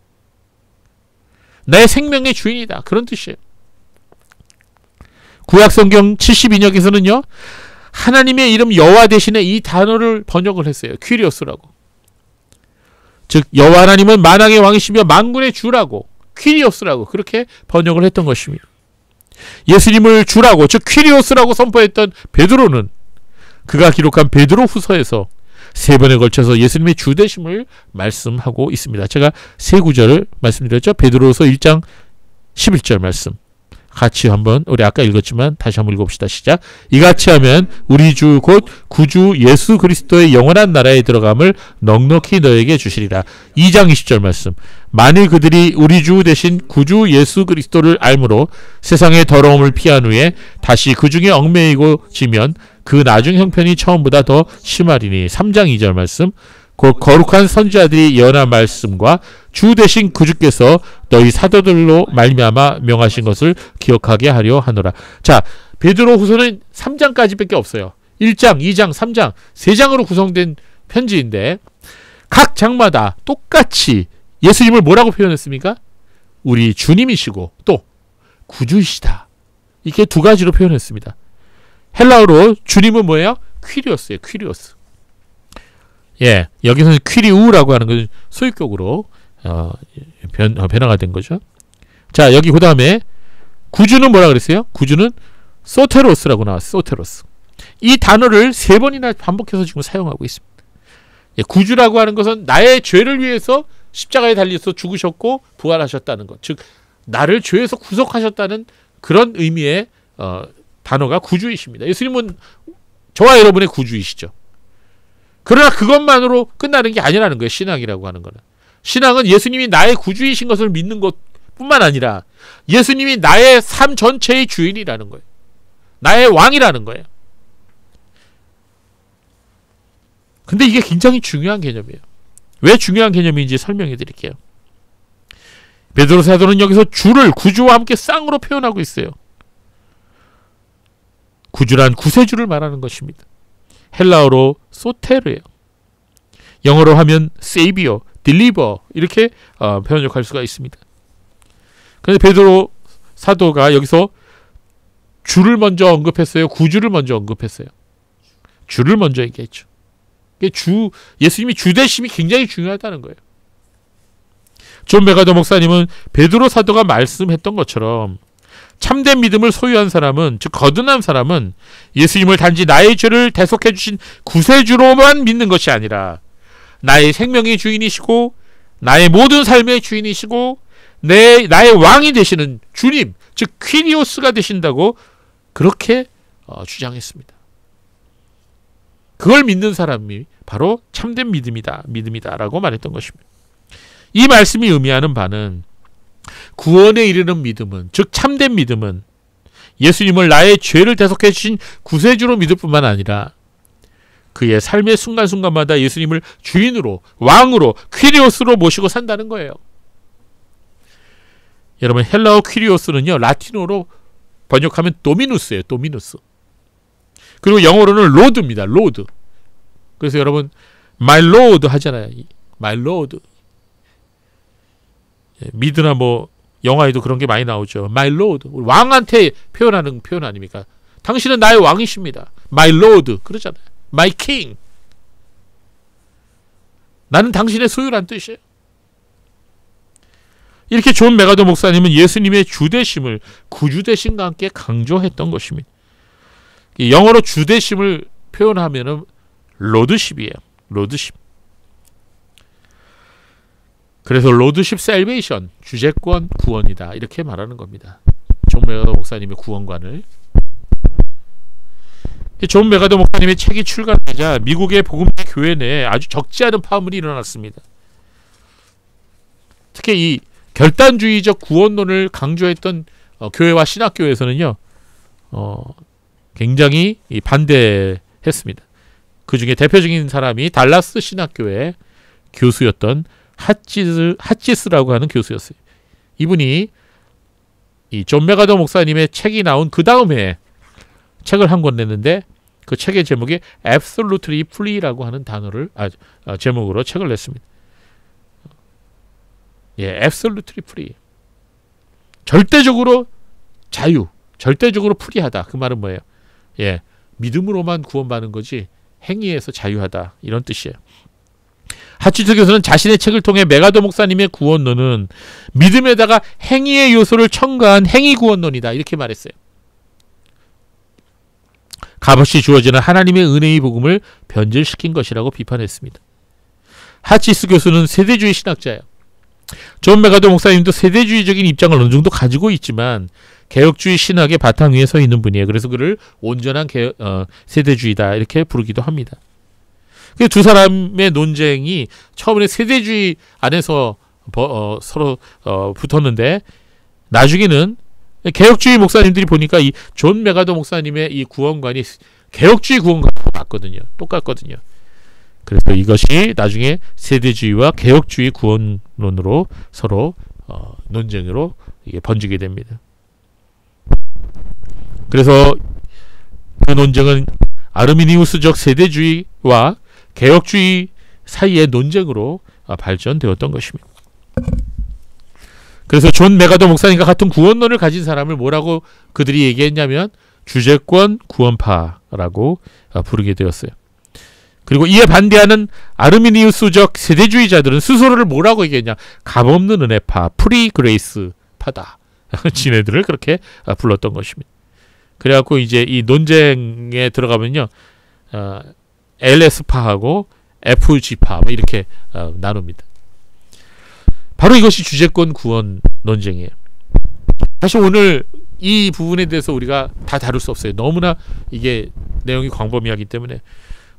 Speaker 1: 내 생명의 주인이다. 그런 뜻이에요. 구약성경 72역에서는요, 하나님의 이름 여호와 대신에 이 단어를 번역을 했어요. 퀴리오스라고. 즉 여호와 하나님은 만왕의 왕이시며 만군의 주라고, 퀴리오스라고 그렇게 번역을 했던 것입니다. 예수님을 주라고, 즉 퀴리오스라고 선포했던 베드로는 그가 기록한 베드로 후서에서 3번에 걸쳐서 예수님의 주 되심을 말씀하고 있습니다. 제가 세 구절을 말씀드렸죠. 베드로후서 1장 11절 말씀 같이 한번, 우리 아까 읽었지만 다시 한번 읽어봅시다. 시작. 이같이 하면 우리 주 곧 구주 예수 그리스도의 영원한 나라에 들어감을 넉넉히 너에게 주시리라. 2장 20절 말씀. 만일 그들이 우리 주 대신 구주 예수 그리스도를 알므로 세상의 더러움을 피한 후에 다시 그 중에 얽매이고 지면 그 나중 형편이 처음보다 더 심하리니. 3장 2절 말씀. 곧 거룩한 선지자들이 예언한 말씀과 주 대신 구주께서 너희 사도들로 말미암아 명하신 것을 기억하게 하려 하노라. 자, 베드로 후서는 3장까지밖에 없어요. 1장, 2장, 3장, 3장으로 구성된 편지인데 각 장마다 똑같이 예수님을 뭐라고 표현했습니까? 우리 주님이시고 또 구주이시다. 이렇게 두 가지로 표현했습니다. 헬라어로 주님은 뭐예요? 퀴리오스예요. 퀴리오스. 예, 여기서는 퀴리우라고 하는 것은 소유격으로 변화가 된 거죠. 자, 여기 그 다음에 구주는 뭐라 그랬어요? 구주는 소테로스라고 나왔어요. 소테로스. 이 단어를 3번이나 반복해서 지금 사용하고 있습니다. 예, 구주라고 하는 것은 나의 죄를 위해서 십자가에 달려서 죽으셨고 부활하셨다는 것, 즉 나를 죄에서 구속하셨다는 그런 의미의 단어가 구주이십니다. 예수님은 저와 여러분의 구주이시죠. 그러나 그것만으로 끝나는 게 아니라는 거예요. 신앙이라고 하는 거는. 신앙은 예수님이 나의 구주이신 것을 믿는 것뿐만 아니라 예수님이 나의 삶 전체의 주인이라는 거예요. 나의 왕이라는 거예요. 근데 이게 굉장히 중요한 개념이에요. 왜 중요한 개념인지 설명해 드릴게요. 베드로 사도는 여기서 주를 구주와 함께 쌍으로 표현하고 있어요. 구주란 구세주를 말하는 것입니다. 헬라어로 소테르예요. 영어로 하면 세이비어, 딜리버 이렇게 번역할 수가 있습니다. 그런데 베드로 사도가 여기서 주를 먼저 언급했어요? 구주를 먼저 언급했어요? 주를 먼저 얘기했죠. 예수님이 주 되심이 굉장히 중요하다는 거예요. 존 메가더 목사님은 베드로 사도가 말씀했던 것처럼 참된 믿음을 소유한 사람은, 즉 거듭난 사람은 예수님을 단지 나의 죄를 대속해 주신 구세주로만 믿는 것이 아니라 나의 생명의 주인이시고 나의 모든 삶의 주인이시고 나의 왕이 되시는 주님, 즉 퀴리오스가 되신다고 그렇게 주장했습니다. 그걸 믿는 사람이 바로 참된 믿음이다라고 말했던 것입니다. 이 말씀이 의미하는 바는 구원에 이르는 믿음은, 즉 참된 믿음은 예수님을 나의 죄를 대속해 주신 구세주로 믿을 뿐만 아니라 그의 삶의 순간순간마다 예수님을 주인으로, 왕으로, 퀴리오스로 모시고 산다는 거예요. 여러분, 헬라어 퀴리오스는요, 라틴어로 번역하면 도미누스예요. 도미누스. 그리고 영어로는 로드입니다. 로드. 그래서 여러분, my lord 하잖아요. my lord. 미드나 뭐 영화에도 그런 게 많이 나오죠. my lord. 왕한테 표현하는 표현 아닙니까? 당신은 나의 왕이십니다. my lord. 그러잖아요. my king. 나는 당신의 소유란 뜻이에요. 이렇게 존 메가더 목사님은 예수님의 주되심을 구주되심과 함께 강조했던 것입니다. 영어로 주되심을 표현하면은 로드십이에요. 로드십. 그래서 로드십 셀베이션, 주재권 구원이다, 이렇게 말하는 겁니다. 존 메가더 목사님의 구원관을. 존 메가더 목사님의 책이 출간하자 미국의 복음의 교회 내에 아주 적지 않은 파문이 일어났습니다. 특히 이 결단주의적 구원론을 강조했던 교회와 신학교에서는요, 굉장히 반대했습니다. 그 중에 대표적인 사람이 달라스 신학교의 교수였던 핫지스라고 하는 교수였어요. 이분이 이 존 메가더 목사님의 책이 나온 그 다음에 책을 한 권 냈는데, 그 책의 제목이 Absolutely Free라고 하는 단어를 제목으로 책을 냈습니다. 예, Absolutely Free. 절대적으로 자유, 절대적으로 프리하다. 그 말은 뭐예요? 예, 믿음으로만 구원받는 거지 행위에서 자유하다, 이런 뜻이에요. 하치스 교수는 자신의 책을 통해 메가더 목사님의 구원론은 믿음에다가 행위의 요소를 첨가한 행위 구원론이다, 이렇게 말했어요. 값없이 주어지는 하나님의 은혜의 복음을 변질시킨 것이라고 비판했습니다. 하치스 교수는 세대주의 신학자예요. 존 메가더 목사님도 세대주의적인 입장을 어느 정도 가지고 있지만 개혁주의 신학의 바탕 위에 서 있는 분이에요. 그래서 그를 온전한 세대주의다, 이렇게 부르기도 합니다. 두 사람의 논쟁이 처음에 세대주의 안에서 서로 붙었는데, 나중에는 개혁주의 목사님들이 보니까 이 존 메가더 목사님의 이 구원관이 개혁주의 구원관과 맞거든요. 똑같거든요. 그래서 이것이 나중에 세대주의와 개혁주의 구원론으로 서로 논쟁으로 이게 번지게 됩니다. 그래서 그 논쟁은 아르미니우스적 세대주의와 개혁주의 사이의 논쟁으로 발전되었던 것입니다. 그래서 존 메가더 목사님과 같은 구원론을 가진 사람을 뭐라고 그들이 얘기했냐면 주재권 구원파라고 부르게 되었어요. 그리고 이에 반대하는 아르미니우스적 세대주의자들은 스스로를 뭐라고 얘기했냐? 값없는 은혜파, 프리 그레이스 파다. 지네들을 그렇게 불렀던 것입니다. 그래갖고 이제 이 논쟁에 들어가면요, LS파하고 FG파 뭐 이렇게 나눕니다. 바로 이것이 주재권 구원 논쟁이에요. 사실 오늘 이 부분에 대해서 우리가 다 다룰 수 없어요. 너무나 이게 내용이 광범위하기 때문에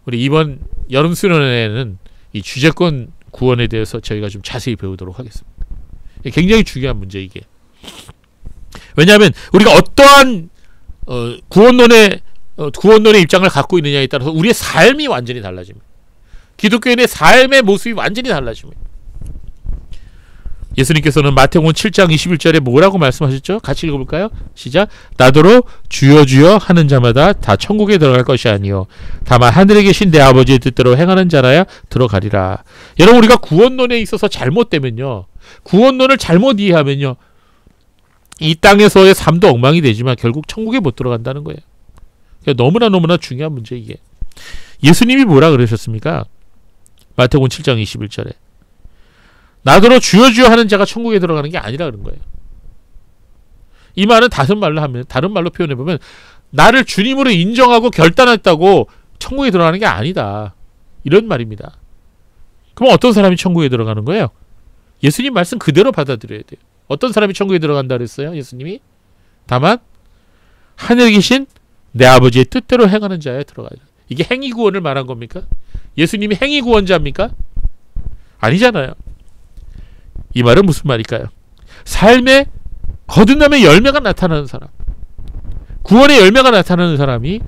Speaker 1: 우리 이번 여름 수련회에는 이 주재권 구원에 대해서 저희가 좀 자세히 배우도록 하겠습니다. 굉장히 중요한 문제, 이게. 왜냐하면 우리가 어떠한 구원론의 입장을 갖고 있느냐에 따라서 우리의 삶이 완전히 달라집니다. 기독교인의 삶의 모습이 완전히 달라집니다. 예수님께서는 마태복음 7장 21절에 뭐라고 말씀하셨죠? 같이 읽어볼까요? 시작. 나더러 주여 주여 하는 자마다 다 천국에 들어갈 것이 아니요 다만 하늘에 계신 내 아버지의 뜻대로 행하는 자라야 들어가리라. 여러분, 우리가 구원론에 있어서 잘못되면요, 구원론을 잘못 이해하면요, 이 땅에서의 삶도 엉망이 되지만 결국 천국에 못 들어간다는 거예요. 그러니까 너무나 중요한 문제, 이게. 예수님이 뭐라 그러셨습니까? 마태복음 7장 21절에 나더러 주여 주여 하는 자가 천국에 들어가는 게 아니라 그런 거예요. 이 말은 다른 말로 표현해보면 나를 주님으로 인정하고 결단했다고 천국에 들어가는 게 아니다, 이런 말입니다. 그럼 어떤 사람이 천국에 들어가는 거예요? 예수님 말씀 그대로 받아들여야 돼요. 어떤 사람이 천국에 들어간다 그랬어요? 예수님이 다만 하늘에 계신 내 아버지의 뜻대로 행하는 자에 들어가요. 이게 행위 구원을 말한 겁니까? 예수님이 행위 구원자입니까? 아니잖아요. 이 말은 무슨 말일까요? 삶의 거듭남의 열매가 나타나는 사람, 구원의 열매가 나타나는 사람이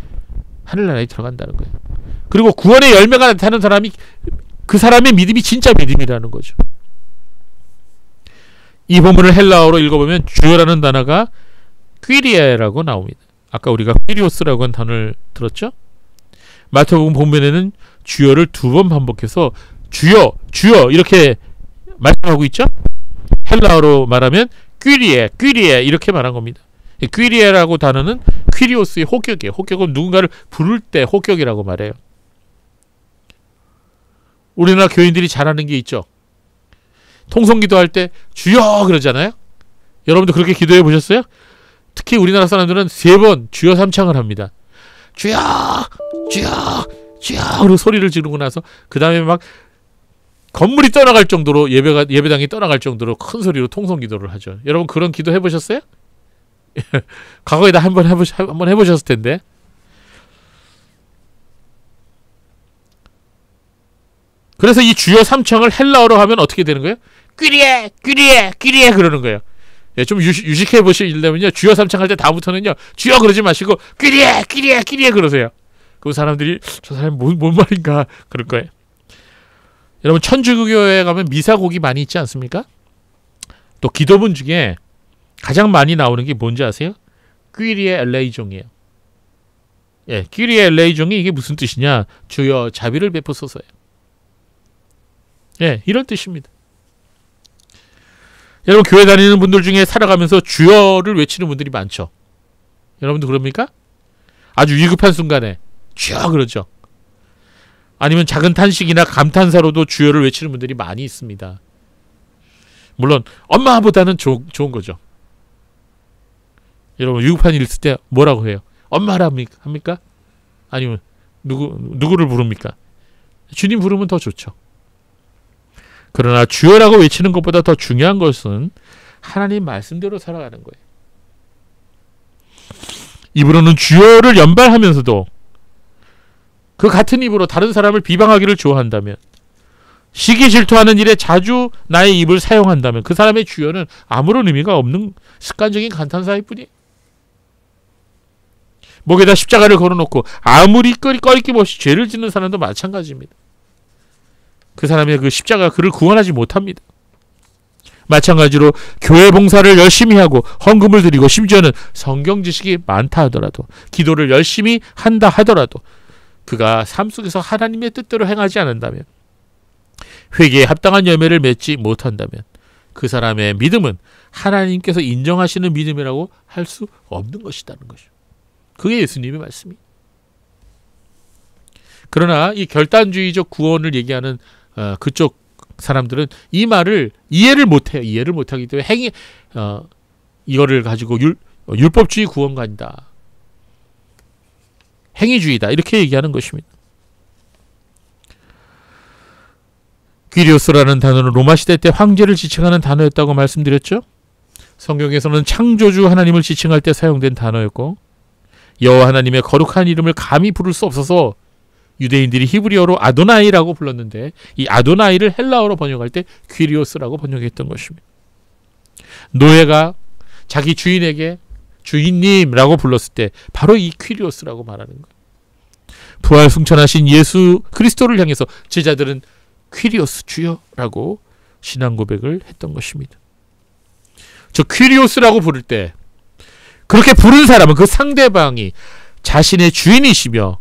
Speaker 1: 하늘나라에 들어간다는 거예요. 그리고 구원의 열매가 나타나는 사람이 그 사람의 믿음이 진짜 믿음이라는 거죠. 이 본문을 헬라어로 읽어보면 주여라는 단어가 퀴리에라고 나옵니다. 아까 우리가 퀴리오스라고 한 단어를 들었죠? 마태복음 본문에는 주여를 2번 반복해서 주여, 주여 이렇게 말씀하고 있죠? 헬라어로 말하면 퀴리에, 퀴리에 이렇게 말한 겁니다. 퀴리에라고 단어는 퀴리오스의 호격이에요. 호격은 누군가를 부를 때 호격이라고 말해요. 우리나라 교인들이 잘하는 게 있죠. 통성기도할 때 주여 그러잖아요. 여러분도 그렇게 기도해 보셨어요? 특히 우리나라 사람들은 3번 주여 삼창을 합니다. 주여 주여 주여 그리고 소리를 지르고 나서 그 다음에 막 건물이 떠나갈 정도로 예배당이 떠나갈 정도로 큰 소리로 통성기도를 하죠. 여러분 그런 기도 해보셨어요? 과거에 다 한번 해보셨을 텐데. 그래서 이 주여 삼창을 헬라어로 하면 어떻게 되는 거예요? 퀴리에 퀴리에 퀴리에 그러는 거예요. 예, 좀 유식해 보시려면요, 주여 삼창할 때 다음부터는요 주여 그러지 마시고 퀴리에 퀴리에 퀴리에 그러세요. 그 사람들이 저 사람이 뭔 말인가 그럴 거예요. 여러분 천주교에 가면 미사곡이 많이 있지 않습니까? 또 기도문 중에 가장 많이 나오는 게 뭔지 아세요? 퀴리에 엘레이종이에요. 예, 퀴리에 엘레이종이 이게 무슨 뜻이냐? 주여 자비를 베푸소서예요. 예, 이런 뜻입니다. 여러분 교회 다니는 분들 중에 살아가면서 주여를 외치는 분들이 많죠. 여러분도 그럽니까? 아주 위급한 순간에 주여 그러죠. 아니면 작은 탄식이나 감탄사로도 주여를 외치는 분들이 많이 있습니다. 물론 엄마보다는 좋은 거죠. 여러분 위급한 일 있을 때 뭐라고 해요? 엄마라 합니까? 아니면 누구를 부릅니까? 주님 부르면 더 좋죠. 그러나 주여라고 외치는 것보다 더 중요한 것은 하나님 말씀대로 살아가는 거예요. 입으로는 주여를 연발하면서도 그 같은 입으로 다른 사람을 비방하기를 좋아한다면, 시기 질투하는 일에 자주 나의 입을 사용한다면 그 사람의 주여는 아무런 의미가 없는 습관적인 감탄사일 뿐이에요. 목에다 십자가를 걸어놓고 아무리 꺼리낌 없이 죄를 짓는 사람도 마찬가지입니다. 그 사람의 그 십자가 그를 구원하지 못합니다. 마찬가지로 교회 봉사를 열심히 하고 헌금을 드리고 심지어는 성경 지식이 많다 하더라도, 기도를 열심히 한다 하더라도 그가 삶 속에서 하나님의 뜻대로 행하지 않는다면, 회개에 합당한 열매를 맺지 못한다면 그 사람의 믿음은 하나님께서 인정하시는 믿음이라고 할 수 없는 것이라는 것이죠. 그게 예수님의 말씀이에요. 그러나 이 결단주의적 구원을 얘기하는 그쪽 사람들은 이 말을 이해를 못해요. 이해를 못하기 때문에 이거를 가지고 율법주의 구원관이다, 행위주의다 이렇게 얘기하는 것입니다. 퀴리오스라는 단어는 로마 시대 때 황제를 지칭하는 단어였다고 말씀드렸죠. 성경에서는 창조주 하나님을 지칭할 때 사용된 단어였고, 여호와 하나님의 거룩한 이름을 감히 부를 수 없어서 유대인들이 히브리어로 아도나이라고 불렀는데, 이 아도나이를 헬라어로 번역할 때 퀴리오스라고 번역했던 것입니다. 노예가 자기 주인에게 주인님이라고 불렀을 때 바로 이 퀴리오스라고 말하는 거예요. 부활 승천하신 예수 그리스도를 향해서 제자들은 퀴리오스 주여라고 신앙 고백을 했던 것입니다. 저 퀴리오스라고 부를 때 그렇게 부른 사람은 그 상대방이 자신의 주인이시며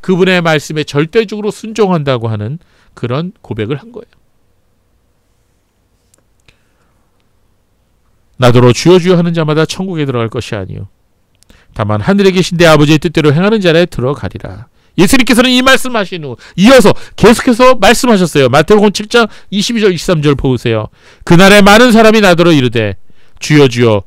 Speaker 1: 그분의 말씀에 절대적으로 순종한다고 하는 그런 고백을 한 거예요. 나더러 주여 주여 하는 자마다 천국에 들어갈 것이 아니요 다만 하늘에 계신 내 아버지의 뜻대로 행하는 자라에 들어가리라. 예수님께서는 이 말씀하신 후 이어서 계속해서 말씀하셨어요. 마태복음 7장 22절 23절 보세요. 그날에 많은 사람이 나더러 이르되 주여 주여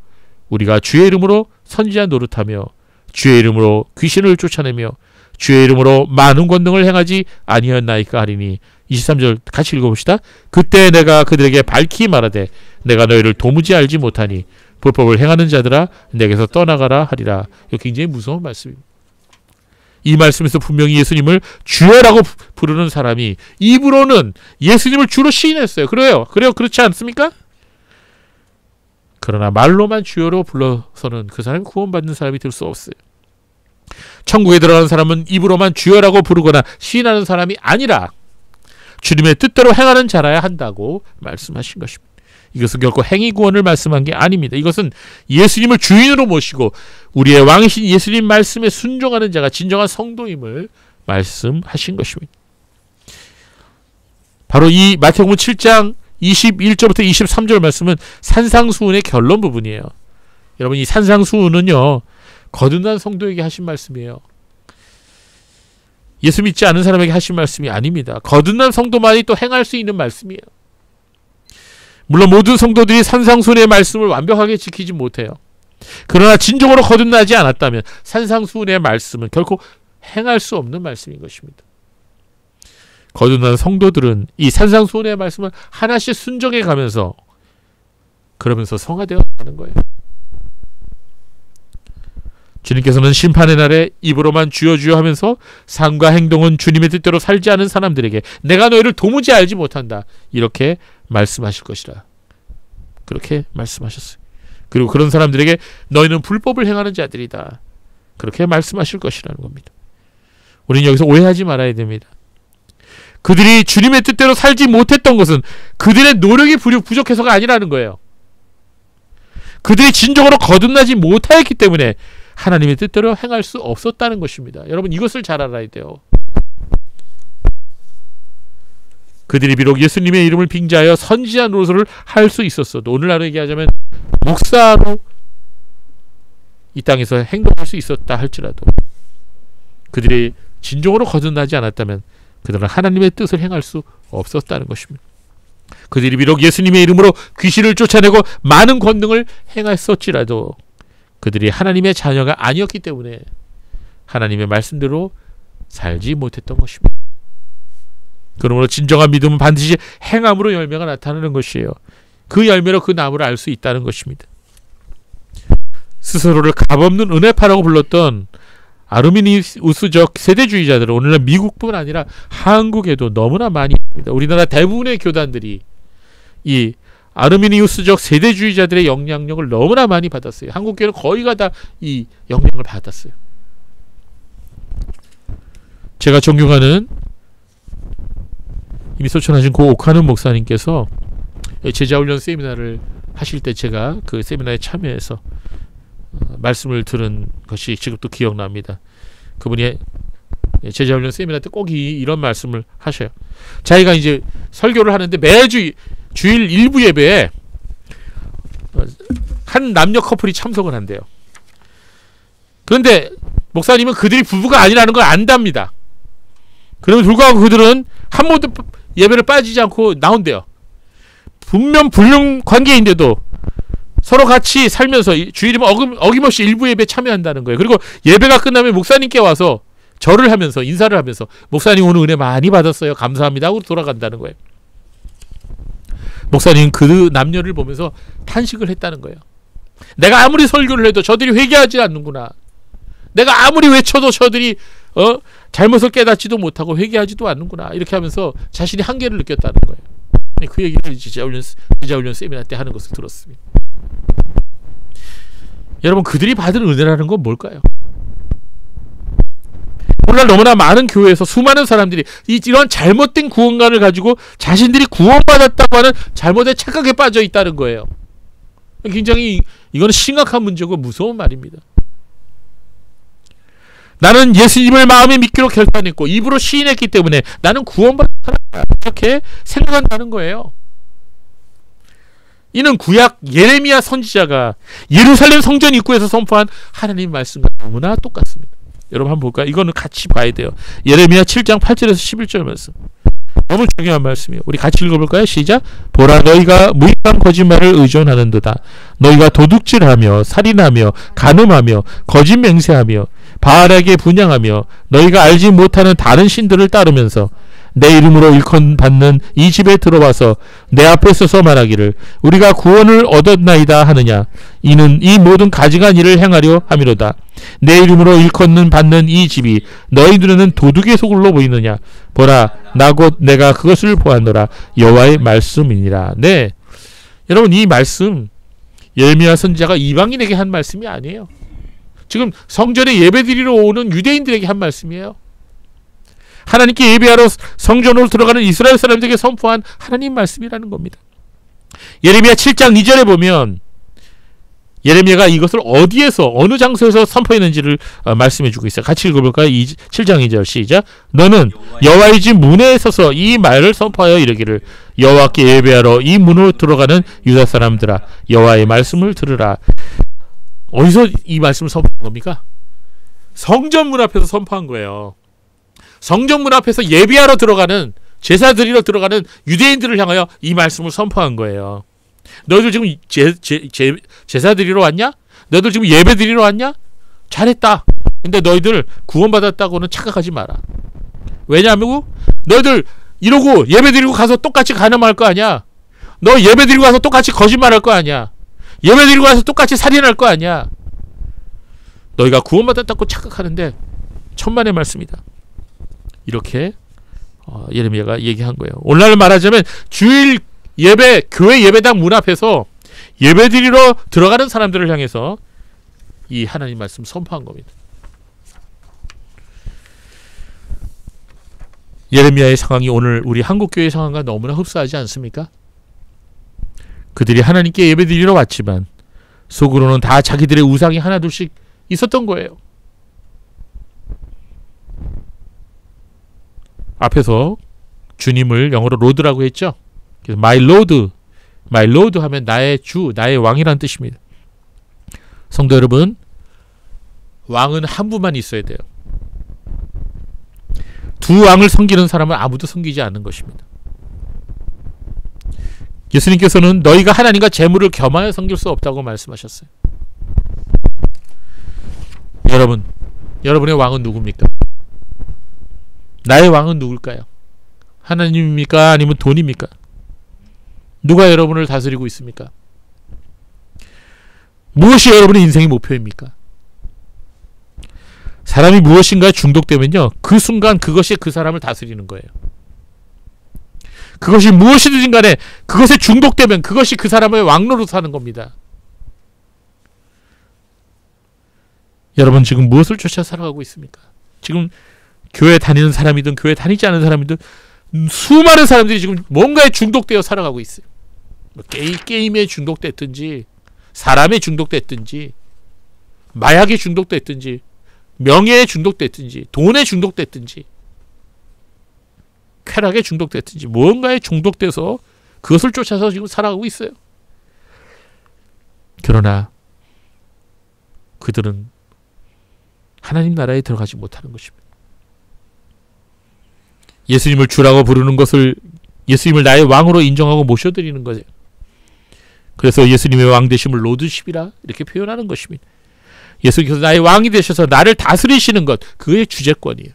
Speaker 1: 우리가 주의 이름으로 선지자 노릇하며 주의 이름으로 귀신을 쫓아내며 주의 이름으로 많은 권능을 행하지 아니었나이까 하리니. 23절 같이 읽어봅시다. 그때 내가 그들에게 밝히 말하되 내가 너희를 도무지 알지 못하니 불법을 행하는 자들아 내게서 떠나가라 하리라. 이거 굉장히 무서운 말씀입니다. 이 말씀에서 분명히 예수님을 주여라고 부르는 사람이 입으로는 예수님을 주로 시인했어요. 그래요. 그렇지 않습니까? 그러나 말로만 주여로 불러서는 그 사람이 구원받는 사람이 될 수 없어요. 천국에 들어가는 사람은 입으로만 주여라고 부르거나 시인하는 사람이 아니라 주님의 뜻대로 행하는 자라야 한다고 말씀하신 것입니다. 이것은 결코 행위 구원을 말씀한 게 아닙니다. 이것은 예수님을 주인으로 모시고 우리의 왕이신 예수님 말씀에 순종하는 자가 진정한 성도임을 말씀하신 것입니다. 바로 이 마태복음 7장 21절부터 23절 말씀은 산상수훈의 결론 부분이에요. 여러분, 이 산상수훈은요, 거듭난 성도에게 하신 말씀이에요. 예수 믿지 않은 사람에게 하신 말씀이 아닙니다. 거듭난 성도만이 또 행할 수 있는 말씀이에요. 물론 모든 성도들이 산상수훈의 말씀을 완벽하게 지키지 못해요. 그러나 진정으로 거듭나지 않았다면 산상수훈의 말씀은 결코 행할 수 없는 말씀인 것입니다. 거듭난 성도들은 이 산상수훈의 말씀을 하나씩 순종해 가면서 그러면서 성화되어 가는 거예요. 주님께서는 심판의 날에 입으로만 주여 주여 하면서 삶과 행동은 주님의 뜻대로 살지 않은 사람들에게 내가 너희를 도무지 알지 못한다, 이렇게 말씀하실 것이라, 그렇게 말씀하셨어요. 그리고 그런 사람들에게 너희는 불법을 행하는 자들이다, 그렇게 말씀하실 것이라는 겁니다. 우리는 여기서 오해하지 말아야 됩니다. 그들이 주님의 뜻대로 살지 못했던 것은 그들의 노력이 부족해서가 아니라는 거예요. 그들이 진정으로 거듭나지 못하였기 때문에 하나님의 뜻대로 행할 수 없었다는 것입니다. 여러분, 이것을 잘 알아야 돼요. 그들이 비록 예수님의 이름을 빙자하여 선지자 노릇을 할 수 있었어도, 오늘날로 얘기하자면 목사로 이 땅에서 행동할 수 있었다 할지라도 그들이 진정으로 거듭나지 않았다면 그들은 하나님의 뜻을 행할 수 없었다는 것입니다. 그들이 비록 예수님의 이름으로 귀신을 쫓아내고 많은 권능을 행했었지라도 그들이 하나님의 자녀가 아니었기 때문에 하나님의 말씀대로 살지 못했던 것입니다. 그러므로 진정한 믿음은 반드시 행함으로 열매가 나타나는 것이에요. 그 열매로 그 나무를 알 수 있다는 것입니다. 스스로를 값없는 은혜파라고 불렀던 아르미니우스적 세대주의자들은 오늘날 미국뿐 아니라 한국에도 너무나 많이 있습니다. 우리나라 대부분의 교단들이 이 아르미니우스적 세대주의자들의 영향력을 너무나 많이 받았어요. 한국교회는 거의가 다 이 영향을 받았어요. 제가 존경하는 이미 소천하신 고 옥하는 목사님께서 제자훈련 세미나를 하실 때 제가 그 세미나에 참여해서 말씀을 들은 것이 지금도 기억납니다. 그분이 제자훈련 세미나 때 꼭 이런 말씀을 하셔요. 자기가 이제 설교를 하는데 매주 주일 일부 예배에 한 남녀 커플이 참석을 한대요. 그런데 목사님은 그들이 부부가 아니라는 걸 안답니다. 그럼에도 불구하고 그들은 한 번도 예배를 빠지지 않고 나온대요. 분명 불륜 관계인데도 서로 같이 살면서 주일이면 어김없이 일부 예배에 참여한다는 거예요. 그리고 예배가 끝나면 목사님께 와서 절을 하면서 인사를 하면서 목사님 오늘 은혜 많이 받았어요, 감사합니다 하고 돌아간다는 거예요. 목사님 그 남녀를 보면서 탄식을 했다는 거예요. 내가 아무리 설교를 해도 저들이 회개하지 않는구나. 내가 아무리 외쳐도 저들이 잘못을 깨닫지도 못하고 회개하지도 않는구나. 이렇게 하면서 자신이 한계를 느꼈다는 거예요. 그 얘기를 제자훈련 세미나 때 하는 것을 들었습니다. 여러분, 그들이 받은 은혜라는 건 뭘까요? 오늘날 너무나 많은 교회에서 수많은 사람들이 이런 잘못된 구원관을 가지고 자신들이 구원받았다고 하는 잘못의 착각에 빠져 있다는 거예요. 굉장히 이거는 심각한 문제고 무서운 말입니다. 나는 예수님을 마음에 믿기로 결단했고 입으로 시인했기 때문에 나는 구원받았다, 이렇게 생각한다는 거예요. 이는 구약 예레미야 선지자가 예루살렘 성전 입구에서 선포한 하나님 말씀과 너무나 똑같습니다. 여러분 한번 볼까요? 이거는 같이 봐야 돼요. 예레미야 7장 8절에서 11절 말씀. 너무 중요한 말씀이에요. 우리 같이 읽어볼까요? 시작. 보라, 너희가 무익한 거짓말을 의존하는도다. 너희가 도둑질하며 살인하며 간음하며 거짓 맹세하며 바알에게 분향하며 너희가 알지 못하는 다른 신들을 따르면서 내 이름으로 일컬 받는 이 집에 들어와서 내 앞에 서서 말하기를 우리가 구원을 얻었나이다 하느냐. 이는 이 모든 가증한 일을 행하려 함이로다. 내 이름으로 일컫는 받는 이 집이 너희 눈에는 도둑의 소굴로 보이느냐. 보라, 나 곧 내가 그것을 보았노라. 여호와의 말씀이니라. 네, 여러분, 이 말씀 예레미야 선지자가 이방인에게 한 말씀이 아니에요. 지금 성전에 예배드리러 오는 유대인들에게 한 말씀이에요. 하나님께 예배하러 성전으로 들어가는 이스라엘 사람들에게 선포한 하나님 말씀이라는 겁니다. 예레미야 7장 2절에 보면 예레미야가 이것을 어디에서 어느 장소에서 선포했는지를 말씀해주고 있어요. 같이 읽어볼까요? 7장 2절 시작. 너는 여호와의 집 문에 서서 이 말을 선포하여 이르기를 여호와께 예배하러 이 문으로 들어가는 유다 사람들아 여호와의 말씀을 들으라. 어디서 이 말씀을 선포한 겁니까? 성전 문 앞에서 선포한 거예요. 성전 문 앞에서 예배하러 들어가는 제사 드리러 들어가는 유대인들을 향하여 이 말씀을 선포한 거예요. 너희들 지금 제사 드리러 왔냐? 너희들 지금 예배 드리러 왔냐? 잘했다. 근데 너희들 구원받았다고는 착각하지 마라. 왜냐하면 너희들 이러고 예배 드리고 가서 똑같이 간음할 거 아니야. 너 예배 드리고 가서 똑같이 거짓말할 거 아니야. 예배 드리고 가서 똑같이 살인할 거 아니야. 너희가 구원받았다고 착각하는데 천만의 말씀이다. 이렇게 예레미야가 얘기한 거예요. 오늘날 말하자면 주일 예배, 교회 예배당 문 앞에서 예배 드리러 들어가는 사람들을 향해서 이 하나님 말씀 선포한 겁니다. 예레미야의 상황이 오늘 우리 한국교회의 상황과 너무나 흡사하지 않습니까? 그들이 하나님께 예배 드리러 왔지만 속으로는 다 자기들의 우상이 하나둘씩 있었던 거예요. 앞에서 주님을 영어로 로드라고 했죠. 그래서 my lord 하면 나의 주, 나의 왕이라는 뜻입니다. 성도 여러분, 왕은 한 분만 있어야 돼요. 두 왕을 섬기는 사람은 아무도 섬기지 않는 것입니다. 예수님께서는 너희가 하나님과 재물을 겸하여 섬길 수 없다고 말씀하셨어요. 여러분의 왕은 누굽니까? 나의 왕은 누굴까요? 하나님입니까? 아니면 돈입니까? 누가 여러분을 다스리고 있습니까? 무엇이 여러분의 인생의 목표입니까? 사람이 무엇인가에 중독되면요, 그 순간 그것이 그 사람을 다스리는 거예요. 그것이 무엇이든 간에 그것에 중독되면 그것이 그 사람의 왕노릇 하는 겁니다. 여러분 지금 무엇을 쫓아 살아가고 있습니까? 지금 교회 다니는 사람이든 교회 다니지 않는 사람이든 수많은 사람들이 지금 뭔가에 중독되어 살아가고 있어요. 게임에 중독됐든지 사람에 중독됐든지 마약에 중독됐든지 명예에 중독됐든지 돈에 중독됐든지 쾌락에 중독됐든지 무언가에 중독돼서 그것을 쫓아서 지금 살아가고 있어요. 그러나 그들은 하나님 나라에 들어가지 못하는 것입니다. 예수님을 주라고 부르는 것을 예수님을 나의 왕으로 인정하고 모셔드리는 거예요. 그래서 예수님의 왕 되심을 로드십이라 이렇게 표현하는 것입니다. 예수님께서 나의 왕이 되셔서 나를 다스리시는 것, 그의 주재권이에요.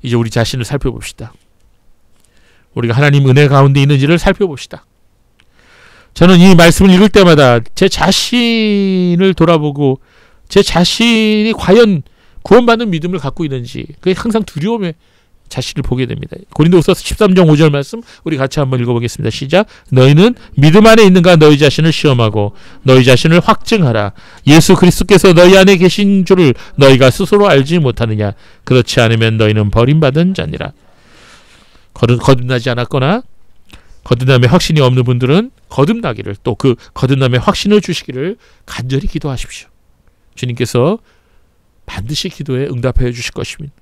Speaker 1: 이제 우리 자신을 살펴봅시다. 우리가 하나님 은혜 가운데 있는지를 살펴봅시다. 저는 이 말씀을 읽을 때마다 제 자신을 돌아보고 제 자신이 과연 구원받는 믿음을 갖고 있는지, 그게 항상 두려움에 자신을 보게 됩니다. 고린도후서 13장 5절 말씀 우리 같이 한번 읽어보겠습니다. 시작. 너희는 믿음 안에 있는가 너희 자신을 시험하고 너희 자신을 확증하라. 예수 그리스도께서 너희 안에 계신 줄을 너희가 스스로 알지 못하느냐. 그렇지 않으면 너희는 버림받은 자니라. 거듭나지 않았거나 거듭남의 확신이 없는 분들은 거듭나기를, 또 그 거듭남의 확신을 주시기를 간절히 기도하십시오. 주님께서 반드시 기도에 응답해 주실 것입니다.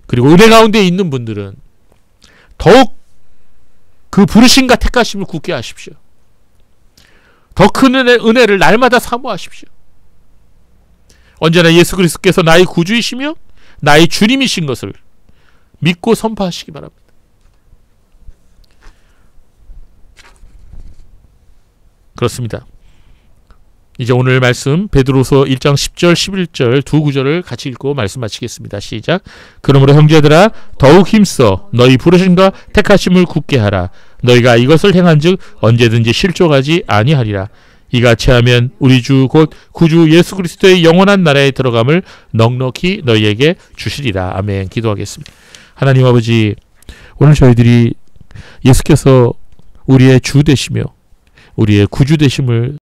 Speaker 1: 그리고 은혜 가운데 있는 분들은 더욱 그 부르심과 택하심을 굳게 하십시오. 더 큰 은혜를 날마다 사모하십시오. 언제나 예수 그리스도께서 나의 구주이시며 나의 주님이신 것을 믿고 선포하시기 바랍니다. 그렇습니다. 이제 오늘 말씀 베드로서 1장 10절 11절 두 구절을 같이 읽고 말씀 마치겠습니다. 시작. 그러므로 형제들아 더욱 힘써 너희 부르심과 택하심을 굳게 하라. 너희가 이것을 행한즉 언제든지 실족하지 아니하리라. 이같이 하면 우리 주 곧 구주 예수 그리스도의 영원한 나라에 들어감을 넉넉히 너희에게 주시리라. 아멘. 기도하겠습니다. 하나님 아버지, 오늘 저희들이 예수께서 우리의 주 되시며 우리의 구주 되심을